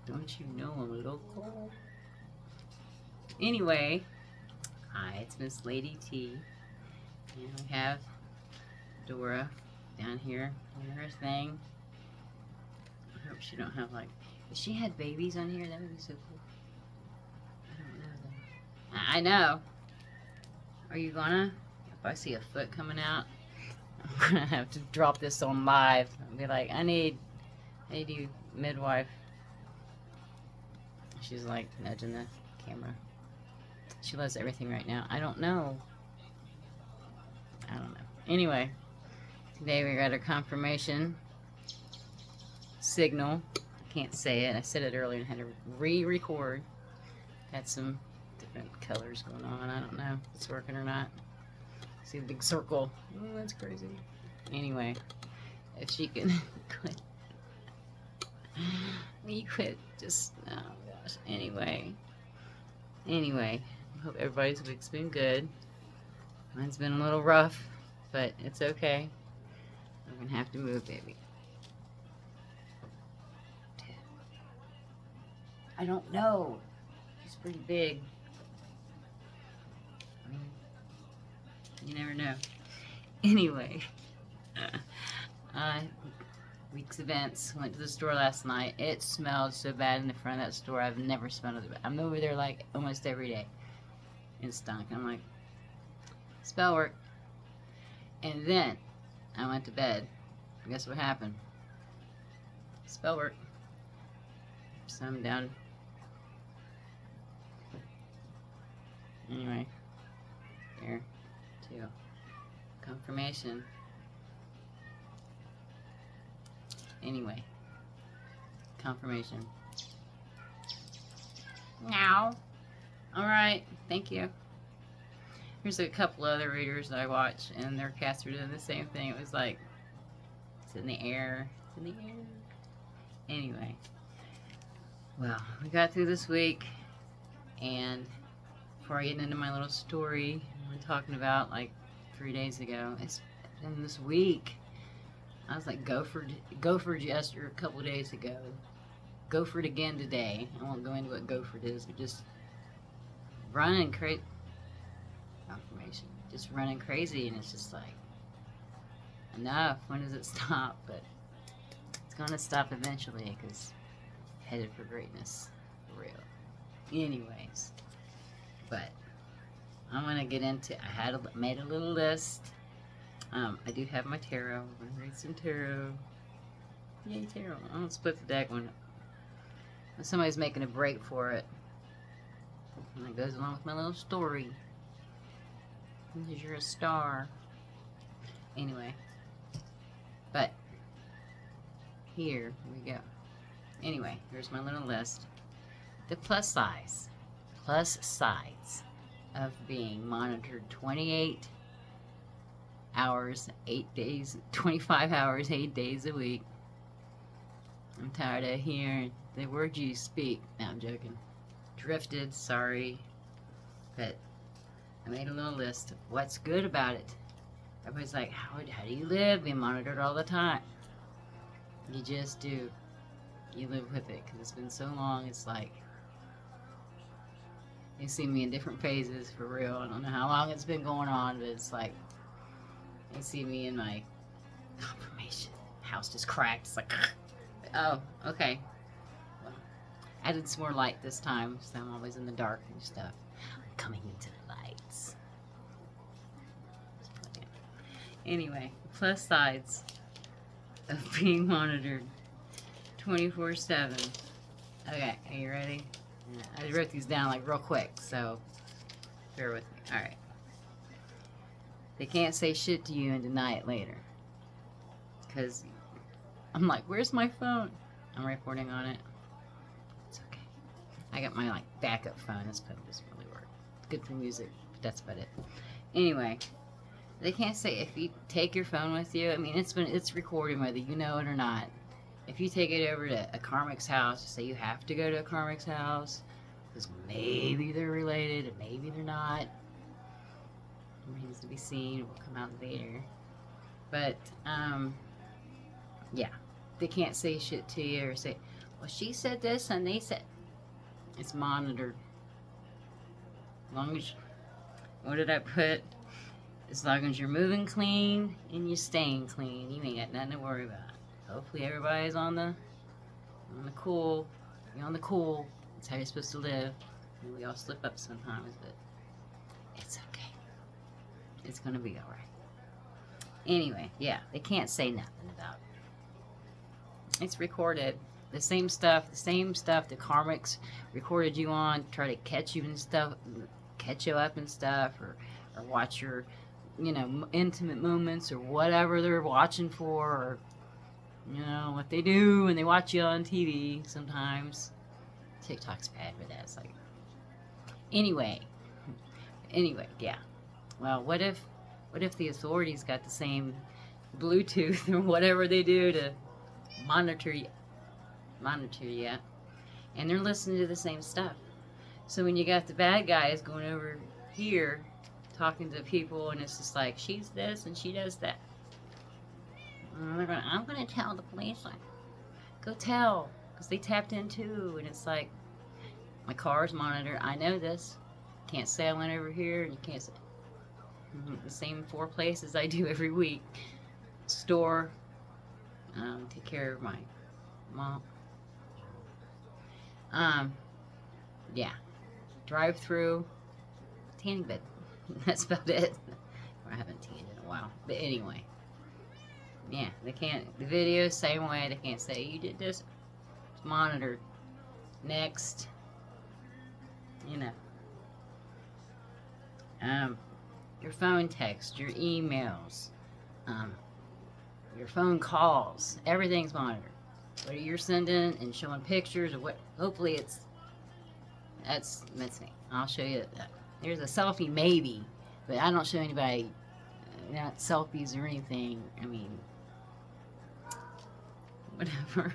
Don't you know I'm local? Anyway, hi, it's Miss Lady T. And we have Dora down here doing her thing. I hope she don't have like... If she had babies on here, that would be so cool. I don't know though. I know. Are you gonna? If I see a foot coming out, I'm gonna have to drop this on live and be like, I need you, midwife. She's like nudging the camera. She loves everything right now. I don't know. Anyway, today we got our confirmation signal. I can't say it. I said it earlier and had to re-record. Had some different colors going on. I don't know if it's working or not. See the big circle. Oh, that's crazy. Anyway, if she can quit. Me quit. Just, oh gosh. Anyway, I hope everybody's week's been good. Mine's been a little rough, but it's okay. I'm gonna have to move, baby. I don't know. She's pretty big. You never know. Anyway, week's events. Went to the store last night. It smelled so bad in the front of that store. I've never smelled it. I'm over there like almost every day. It stunk. I'm like, spell work. And then I went to bed. Guess what happened? Spell work. So I'm down. Anyway, there, too. Confirmation. Anyway, confirmation. Now. Alright, thank you. Here's a couple other readers that I watch, and their cats are doing the same thing. It was like, it's in the air. It's in the air. Anyway. Well, we got through this week, and before I get into my little story we're talking about like 3 days ago, it's been this week. I was like, Gopher just a couple of days ago. Gopher again today. I won't go into what Gopher is, but just running crazy. Confirmation. Just running crazy, and it's just like, enough. When does it stop? But it's gonna stop eventually because headed for greatness, for real. Anyways, but I'm gonna get into. Made a little list. I do have my tarot. I'm gonna read some tarot. Yay, tarot! I'm gonna split the deck when somebody's making a break for it, and it goes along with my little story. Because you're a star. Anyway, but here we go. Anyway, here's my little list. The plus sides of being monitored 28 hours, 8 days, 25 hours, 8 days a week. I'm tired of hearing the words you speak. No, I'm joking. Drifted, sorry. But I made a little list of what's good about it. Everybody's like, how do you live being monitored all the time? You just do. You live with it, because it's been so long. It's like, you see me in different phases, for real. I don't know how long it's been going on, but it's like, you see me in my confirmation. House just cracked. It's like, oh, okay. Well, added some more light this time, so I'm always in the dark and stuff. I'm coming into the lights. Anyway, plus sides of being monitored 24/7. Okay, are you ready? I wrote these down like real quick, so bear with me. Alright. They can't say shit to you and deny it later. Because I'm like, where's my phone? I'm recording on it. It's okay. I got my like backup phone. This phone doesn't really work. It's good for music, but that's about it. Anyway, they can't say if you take your phone with you. I mean, it's recording whether you know it or not. If you take it over to a karmic's house, say you have to go to a karmic's house, because maybe they're related and maybe they're not. Remains to be seen. It will come out later. But yeah, they can't say shit to you or say, well, she said this and they said. It's monitored. As long as, what did I put? As long as you're moving clean and you're staying clean, you ain't got nothing to worry about. Hopefully everybody's on the cool. You're on the cool. That's how you're supposed to live. And we all slip up sometimes, but it's okay. It's gonna be alright. Anyway, yeah, they can't say nothing about it. It's recorded. The same stuff the karmics recorded you on, try to catch you and stuff, catch you up and stuff, or watch your, intimate moments or whatever they're watching for, or, what they do when they watch you on TV sometimes. TikTok's bad for that. It's like, anyway, yeah. Well, what if the authorities got the same Bluetooth or whatever they do to monitor you, and they're listening to the same stuff. So when you got the bad guys going over here talking to people, and it's just like, she's this and she does that, and I'm gonna tell the police. Like, go tell, because they tapped in too. And it's like, my car's monitored. I know this. Can't say I went over here, and you can't say the same 4 places I do every week. Store, take care of my mom. Yeah. Drive through, tanning bed. That's about it. I haven't tanned in a while. But anyway. Yeah, they can't, the video, same way, they can't say, you did this. It's monitored. Next. Your phone text, your emails, your phone calls, everything's monitored. What you're sending and showing pictures of what, hopefully that's me. I'll show you that. There's a selfie maybe, but I don't show anybody, not selfies or anything. I mean, whatever.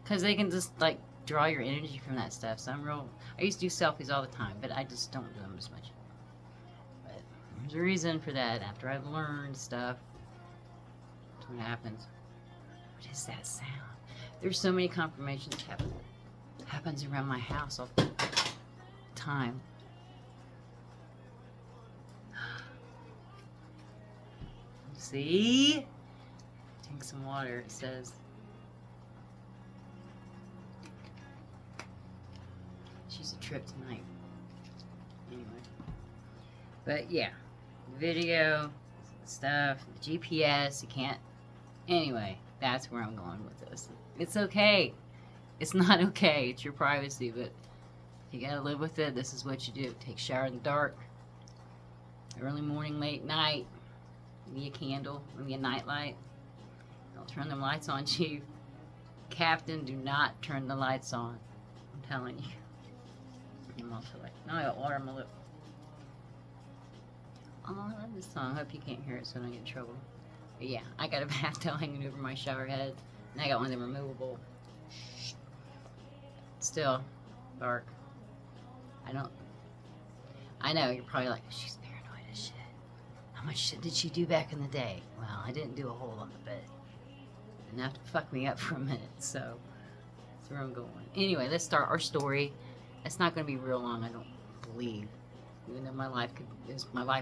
Because they can just, like, draw your energy from that stuff. So I used to do selfies all the time, but I just don't do them as much. But there's a reason for that. After I've learned stuff, that's what happens. What is that sound? There's so many confirmations happens around my house all the time. See? Drink some water, it says. She's a trip tonight. Anyway. But yeah. Video, stuff, GPS, you can't. Anyway, that's where I'm going with this. It's okay. It's not okay. It's your privacy, but if you gotta live with it, this is what you do. Take a shower in the dark. Early morning, late night. Maybe a candle, maybe a nightlight. Don't turn them lights on, Chief. Captain, do not turn the lights on. I'm telling you. I'm also like, now I got water on my lip. Oh, I love this song. I hope you can't hear it so I don't get in trouble. But yeah, I got a bath towel hanging over my shower head. And I got one of them removable. Still dark. I know, you're probably like, she's paranoid as shit. How much shit did she do back in the day? Well, I didn't do a whole lot, but enough to fuck me up for a minute, so that's where I'm going. Anyway, let's start our story. It's not going to be real long, I don't believe. Even though my life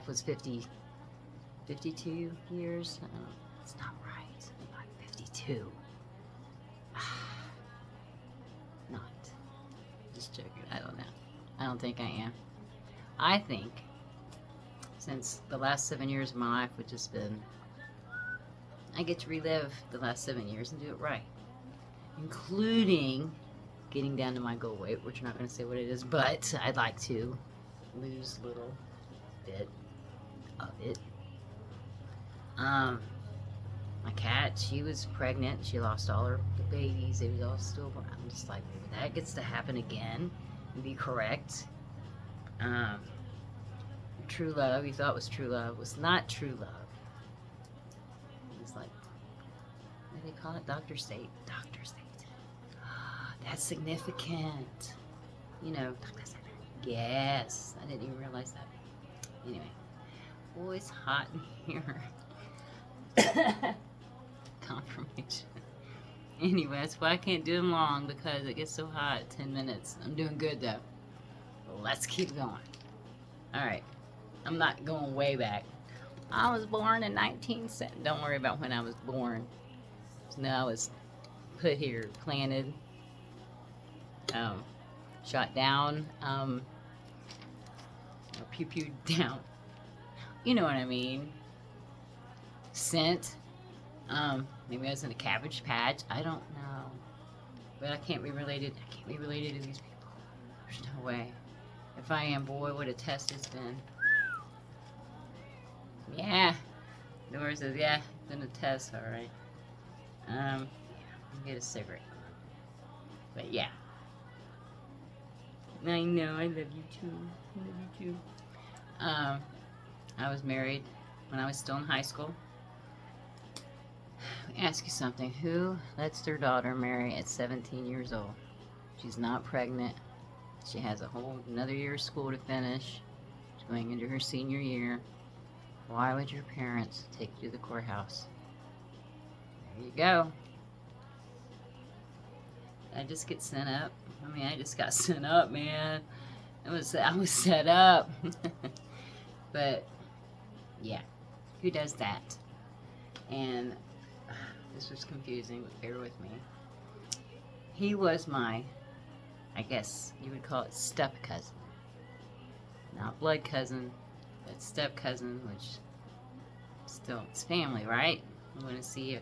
was 52 years. It's not right. I'm not 52. Not. Just joking. I don't know. I don't think I am. I think since the last 7 years of my life, which has been, I get to relive the last 7 years and do it right. Including getting down to my goal weight, which I'm not going to say what it is, but I'd like to lose a little bit of it. My cat, she was pregnant. She lost all her babies. They was all stillborn. I'm just like, maybe that gets to happen again and be correct. True love, you thought was true love, was not true love. It's like, what do they call it? Dr. Sate. Dr. Sate. That's significant. Dr. Sate. Yes, I didn't even realize that. Anyway, oh, it's hot in here. Confirmation. Anyway, that's why I can't do them long, because it gets so hot. 10 minutes. I'm doing good though. Let's keep going. Alright. I'm not going way back. I was born in 1970. Don't worry about when I was born. No, I was put here, planted, shot down, pew pew down. You know what I mean. Sent. Maybe I was in a cabbage patch. I don't know. But I can't be related. I can't be related to these people. There's no way. If I am, boy, what a test it's been. Yeah. Dora says, yeah, it's been a test, alright. Get a cigarette. But yeah. I know, I love you too. I love you too. I was married when I was still in high school. Let me ask you something. Who lets their daughter marry at 17 years old? She's not pregnant. She has a whole another year of school to finish. She's going into her senior year. Why would your parents take you to the courthouse? There you go. I just get sent up. I mean, I just got sent up, man. I was set up. But yeah, who does that? And this was confusing, but bear with me. He was my, I guess you would call it, step cousin. Not blood cousin, but step cousin, which still, it's family, right? I'm going to see if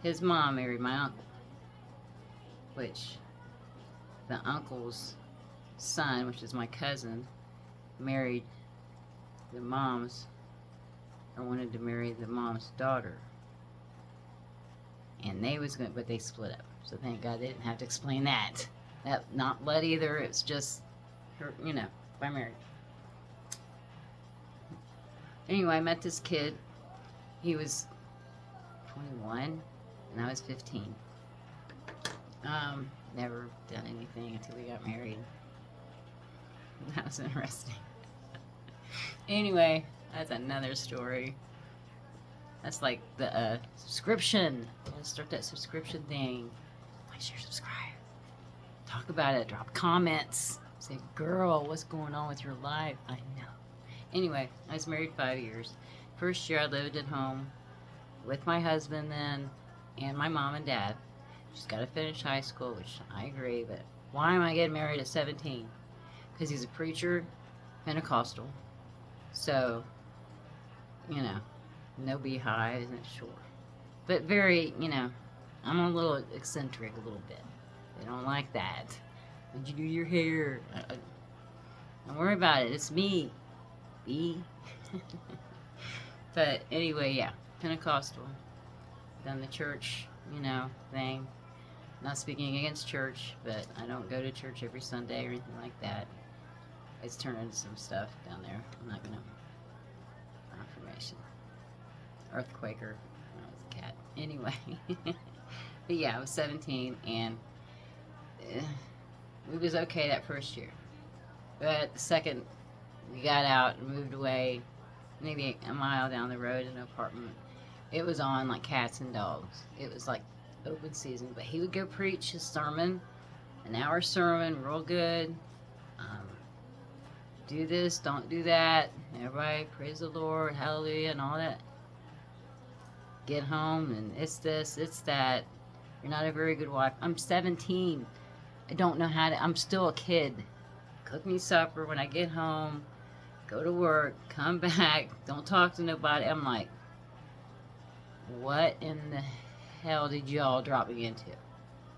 his mom married my uncle, which the uncle's son, which is my cousin, married the mom's, or wanted to marry the mom's daughter. And they was going, but they split up. So thank God they didn't have to explain that. That not blood either. It's just her, you know, by marriage. Anyway, I met this kid. He was 21, and I was 15. Never done anything until we got married. That was interesting. Anyway, that's another story. That's like the subscription. Let's start that subscription thing. Like, share, subscribe. Talk about it. Drop comments. Say, girl, what's going on with your life? I know. Anyway, I was married 5 years. First year I lived at home with my husband then and my mom and dad. She's got to finish high school, which I agree, but why am I getting married at 17? Because he's a preacher, Pentecostal. So, you know, no beehive, isn't it? Sure. But very, you know, I'm a little eccentric a little bit. They don't like that. Did you do your hair? Don't worry about it. It's me. B. But anyway, yeah, Pentecostal. Done the church, you know, thing. Not speaking against church, but I don't go to church every Sunday or anything like that. It's turned into some stuff down there. I'm not gonna. Confirmation. Earthquaker. When I was a cat. Anyway. But yeah, I was 17 and it was okay that first year. But the second we got out and moved away, maybe a mile down the road in an apartment, it was on like cats and dogs. It was like open season. But he would go preach his sermon, an hour sermon, real good. Do this, don't do that. Everybody praise the Lord, hallelujah, and all that. Get home and it's this, it's that. You're not a very good wife. I'm 17. I don't know how to, I'm still a kid. Cook me supper when I get home. Go to work, come back, don't talk to nobody. I'm like, what in the hell did y'all drop me into?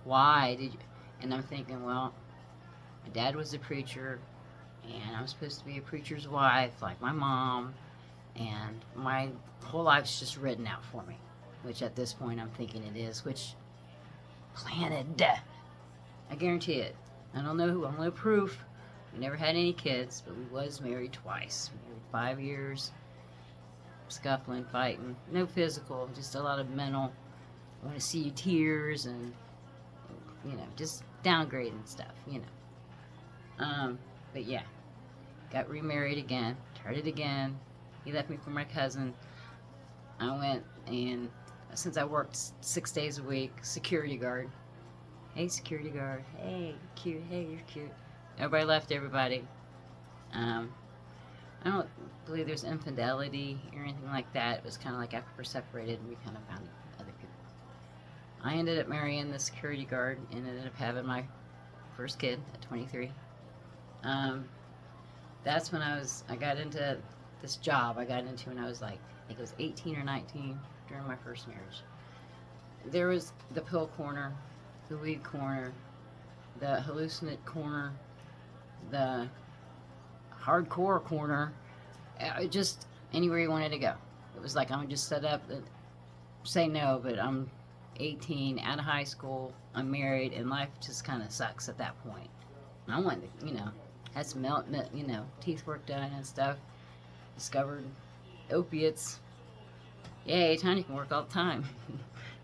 Why did you? And I'm thinking, well, my dad was a preacher, and I'm supposed to be a preacher's wife, like my mom, and my whole life's just written out for me, which at this point I'm thinking it is, which planted. I guarantee it. I don't know who, I'm no proof. We never had any kids, but we was married twice. Married 5 years, scuffling, fighting, no physical, just a lot of mental. I want to see you tears and, you know, just downgrading stuff, you know. But yeah, got remarried again, tried it again. He left me for my cousin. I went and since I worked 6 days a week, security guard. Hey, security guard. Hey, cute. Hey, you're cute. Everybody left everybody. Um, I don't believe there's infidelity or anything like that. It was kind of like after we're separated, we kind of found other people. I ended up marrying the security guard and ended up having my first kid at 23. Um, that's when I got into this job I got into when I was like, I think it was 18 or 19 during my first marriage. There was the pill corner, the weed corner, the hallucinate corner, the hardcore corner, just anywhere you wanted to go. It was like, I'm gonna just set up, say no, but I'm 18, out of high school, I'm married, and life just kind of sucks at that point. And I wanted to, had some teeth work done and stuff. Discovered opiates. Yay, Tanya can work all the time.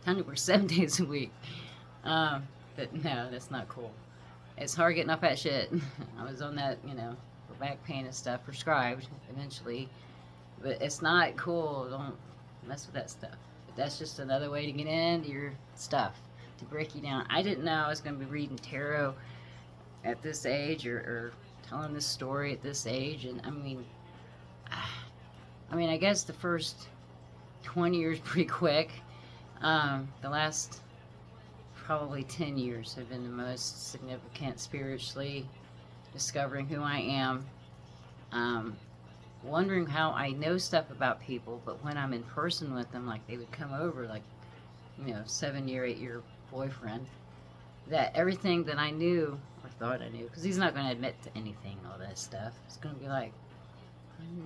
Tanya works 7 days a week. But no, that's not cool. It's hard getting off that shit. I was on that, for back pain and stuff, prescribed eventually. But it's not cool. Don't mess with that stuff. But that's just another way to get into your stuff, to break you down. I didn't know I was going to be reading tarot at this age, or telling this story at this age. And I guess the first 20 years pretty quick. The last probably 10 years have been the most significant spiritually, discovering who I am, wondering how I know stuff about people, but when I'm in person with them, like they would come over, like, 7-year, 8-year boyfriend, that everything that I knew or thought I knew, because he's not going to admit to anything, all that stuff. It's going to be like,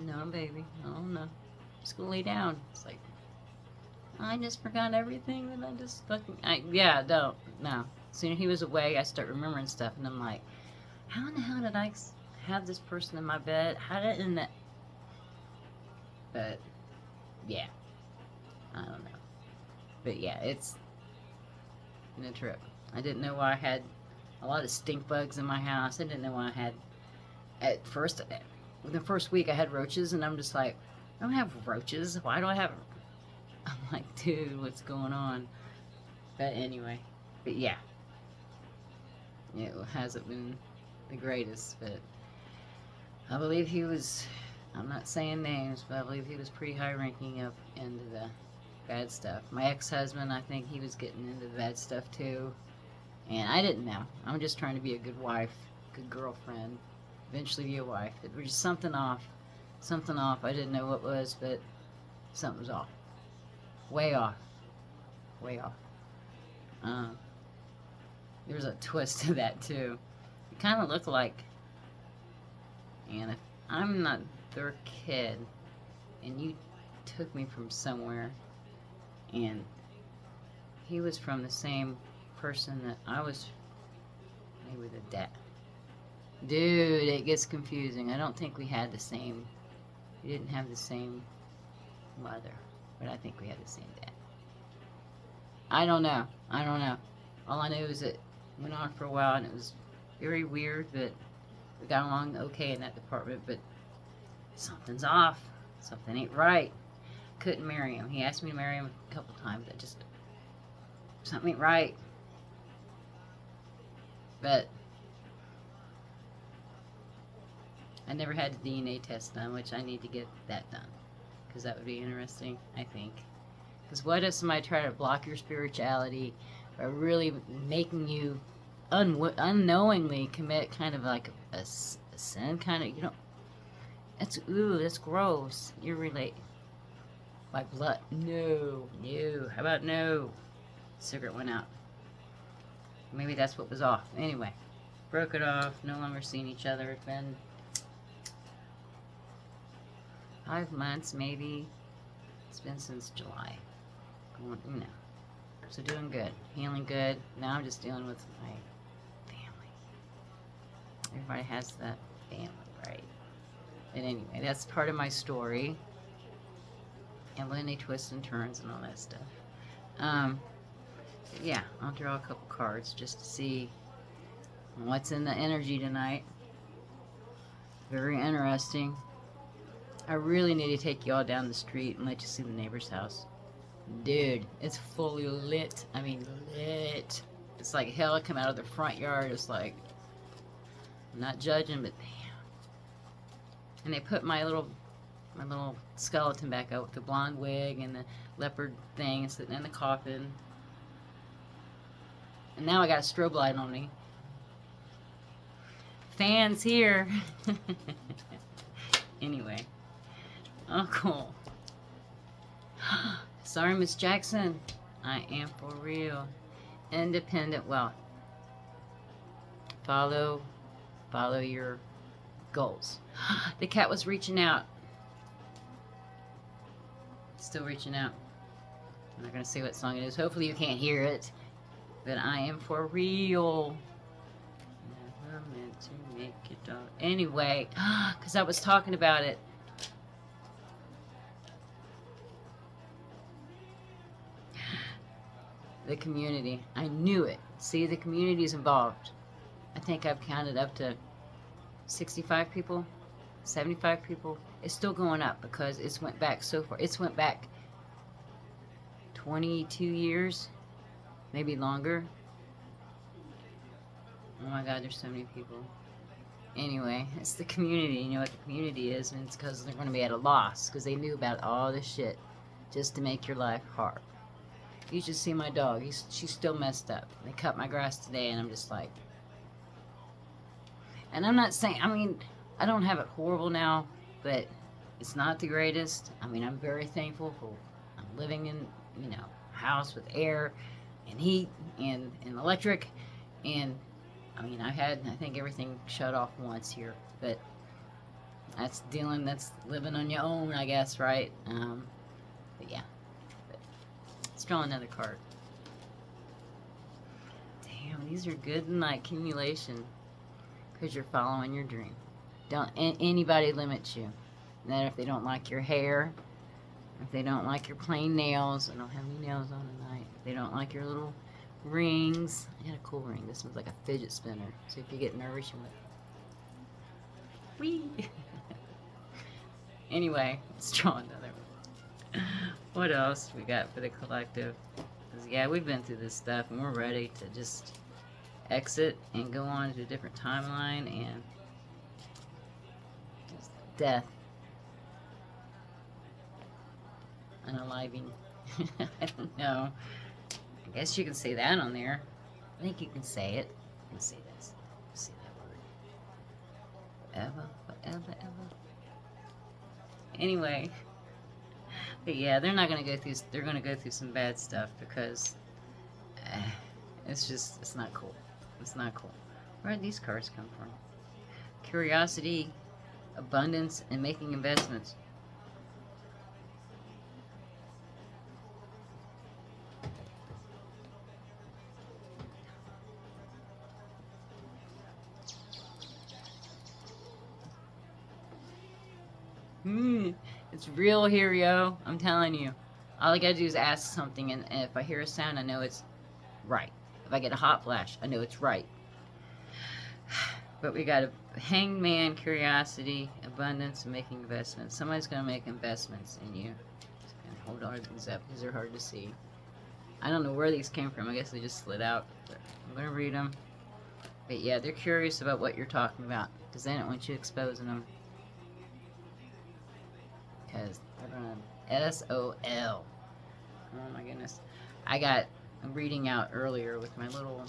no, baby, oh no, just going to lay down. It's like, I just forgot everything that I just fucking, no. As soon as he was away, I start remembering stuff, and I'm like, how in the hell did I have this person in my bed? How did in that? But, yeah, I don't know. But yeah, it's been a trip. I didn't know why I had a lot of stink bugs in my house. I didn't know why I had, the first week I had roaches, and I'm just like, I don't have roaches. Why do I have? I'm like, dude, what's going on? But anyway, but yeah, it hasn't been the greatest, but I believe he was, I'm not saying names, but I believe he was pretty high ranking up into the bad stuff. My ex-husband, I think he was getting into the bad stuff too, and I didn't know. I'm just trying to be a good wife, good girlfriend, eventually be a wife. It was just something off. I didn't know what was, but something was off. Way off. There's a twist to that too. You kind of look like, and if I'm not their kid, and you took me from somewhere, and he was from the same person that I was, maybe the dad. Dude, it gets confusing. I don't think we had the same, we didn't have the same mother. But I think we had the same dad. I don't know. All I know is it went on for a while, and it was very weird, but we got along okay in that department, but something's off. Something ain't right. Couldn't marry him. He asked me to marry him a couple times. Something ain't right. But I never had the DNA test done, which I need to get that done. Because that would be interesting, I think. Because what if somebody tried to block your spirituality by really making you unknowingly commit kind of like a sin, kind of, that's gross. You relate like blood. No. How about no? Cigarette went out. Maybe that's what was off. Anyway, broke it off. No longer seeing each other. It's been 5 months, maybe. It's been since July. So doing good. Healing good. Now I'm just dealing with my family. Everybody has that family, right? And anyway, that's part of my story. And Lenny twists and turns and all that stuff. Yeah, I'll draw a couple cards just to see what's in the energy tonight. Very interesting. I really need to take you all down the street and let you see the neighbor's house. Dude, it's fully lit. I mean, lit. It's like hell. I come out of the front yard. It's like, I'm not judging, but damn. And they put my little skeleton back up with the blonde wig and the leopard thing sitting in the coffin. And now I got a strobe light on me. Fans here. Anyway. Oh, cool. Sorry, Miss Jackson. I am for real. Independent. Well, follow your goals. The cat was reaching out. Still reaching out. I'm not going to say what song it is. Hopefully you can't hear it. But I am for real. Never meant to make it up. Anyway, because I was talking about it. The community. I knew it. See, the community is involved. I think I've counted up to 65 people, 75 people. It's still going up because it's went back so far. It's went back 22 years, maybe longer. Oh my God, there's so many people. Anyway, it's the community. You know what the community is, and it's because they're going to be at a loss because they knew about all this shit just to make your life hard. You should see my dog. She's still messed up. They cut my grass today, and I'm just like... And I'm not saying... I mean, I don't have it horrible now, but it's not the greatest. I mean, I'm very thankful for... I'm living in, you know, a house with air and heat and electric. And, I mean, I think everything shut off once here. But that's living on your own, I guess, right? But yeah. Let's draw another card. Damn, these are good in like accumulation. Because you're following your dream. Don't anybody limit you. And then if they don't like your hair, if they don't like your plain nails, I don't have any nails on tonight. If they don't like your little rings. I got a cool ring. This one's like a fidget spinner. So if you get nervous, you went, wee. Anyway, let's draw another one. What else we got for the collective? 'Cause, yeah, we've been through this stuff and we're ready to just exit and go on to a different timeline and just death. Unaliving. I don't know. I guess you can say that on there. I think you can say it. You can say this. Say that word. Forever, forever, ever. Anyway. But yeah, they're not going to go through, they're going to go through some bad stuff because it's not cool. It's not cool. Where did these cards come from? Curiosity, abundance, and making investments. It's real here, yo. I'm telling you. All I gotta do is ask something, and if I hear a sound, I know it's right. If I get a hot flash, I know it's right. But we got a hangman, curiosity, abundance, and making investments. Somebody's gonna make investments in you. Just gonna hold all these up because they're hard to see. I don't know where these came from. I guess they just slid out. But I'm gonna read them. But yeah, they're curious about what you're talking about because they don't want you exposing them. Because they're gonna SOL. Oh my goodness. I got a reading out earlier with my little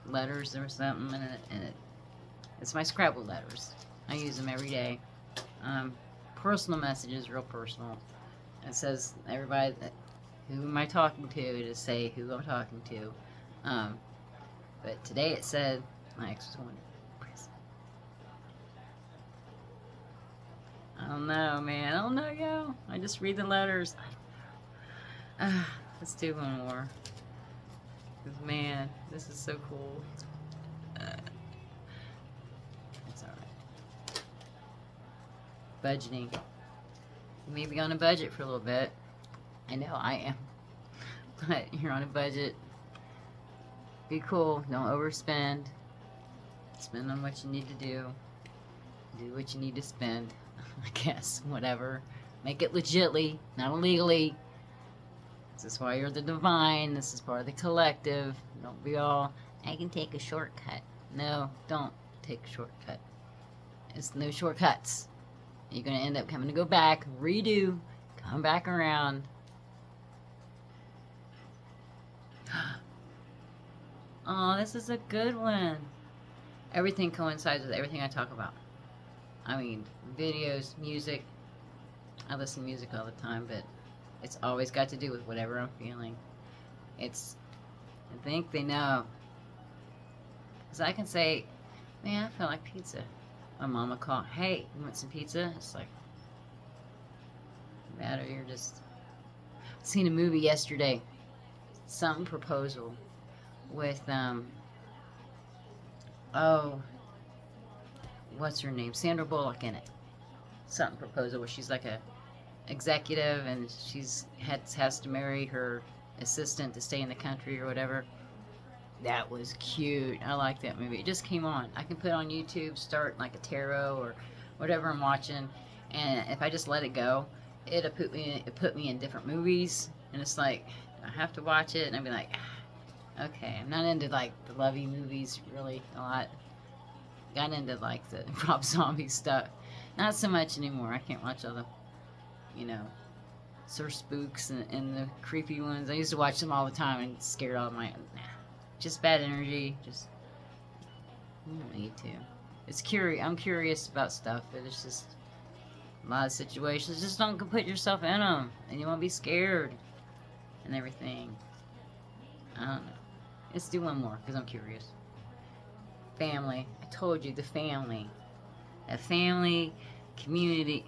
letters or something, and it's my Scrabble letters. I use them every day. Personal messages, real personal. It says everybody who am I talking to say who I'm talking to. But today it said my ex was going to prison. I don't know, man. I don't know, yo. I just read the letters. Let's do one more. Because, man, this is so cool. It's alright. Budgeting. You may be on a budget for a little bit. I know I am. But you're on a budget. Be cool. Don't overspend. Spend on what you need to do. Do what you need to spend. I guess. Whatever. Make it legitly, not illegally. This is why you're the divine. This is part of the collective. Don't be all, I can take a shortcut. No, don't take a shortcut. It's no shortcuts. You're going to end up having to go back, redo, come back around. Oh, this is a good one. Everything coincides with everything I talk about. I mean, videos, music. I listen to music all the time, but it's always got to do with whatever I'm feeling. I think they know. Because I can say, man, I feel like pizza. My mama called, hey, you want some pizza? It's like, matter, you're just... Seen a movie yesterday. Something Proposal. With, oh, what's her name? Sandra Bullock in it. Something Proposal, where she's like a executive and has to marry her assistant to stay in the country or whatever. That was cute. I like that movie. It just came on. I can put it on YouTube, start like a tarot or whatever I'm watching, and if I just let it go, it put me in different movies, and it's like I have to watch it, and I'd be like, okay, I'm not into like the lovey movies really a lot. Got into like the Rob Zombie stuff. Not so much anymore. I can't watch all the, Sir Spooks and the creepy ones. I used to watch them all the time and get scared all my, just bad energy. Just, you don't need to. It's curious. I'm curious about stuff, but it's just a lot of situations. Just don't put yourself in them, and you won't be scared and everything. I don't know. Let's do one more because I'm curious. Family. I told you, the family. A family, community.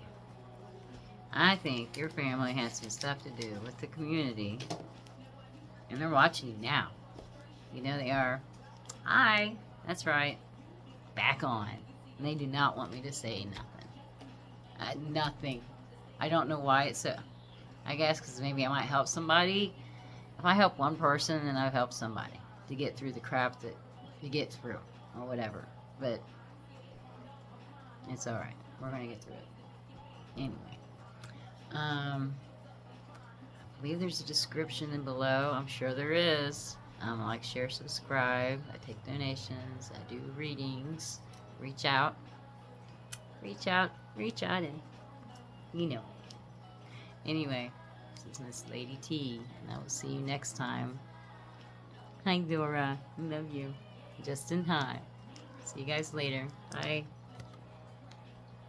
I think your family has some stuff to do with the community. And they're watching you now. You know they are. Hi. That's right. Back on. And they do not want me to say nothing. Nothing. I don't know why it's so. I guess because maybe I might help somebody. If I help one person, then I've helped somebody to get through the crap that you get through. Or whatever. But it's alright. We're going to get through it. Anyway. I believe there's a description in below. I'm sure there is. Like, share, subscribe. I take donations. I do readings. Reach out. Reach out. Reach out and, Anyway, this is Miss Lady T, and I will see you next time. Hi, Dora. Love you. Just in time. See you guys later. Bye.